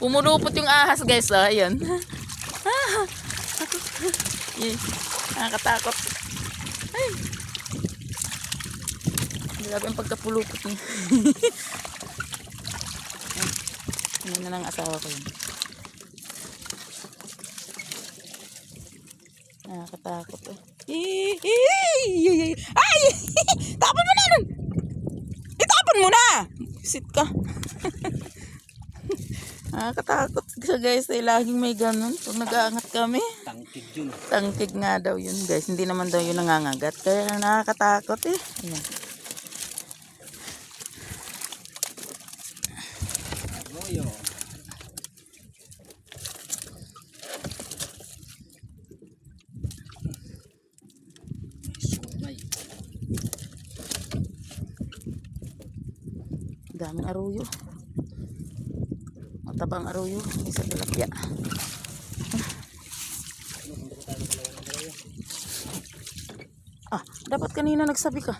Pumulupot yung ahas guys. Oh, ayun. Nakakatakot. Ay. Grabe ang pagkapulupot niya. Ano na lang asawa ko yun. Nakakatakot eh. Ay! Tapon mo na nun! Itapon mo na! Sit ka. Nakakatakot siya guys. Eh, laging may ganun. Pag nag-aangat kami. Tangkig yun. Tangkig nga daw yun guys. Hindi naman daw yun nangangagat. Kaya nakakatakot eh. Ayan. Arroyo. Sumay. Daming aruyo. Matabang aruyo. Isa tilapia. Ah, dapat kanina nagsabi ka.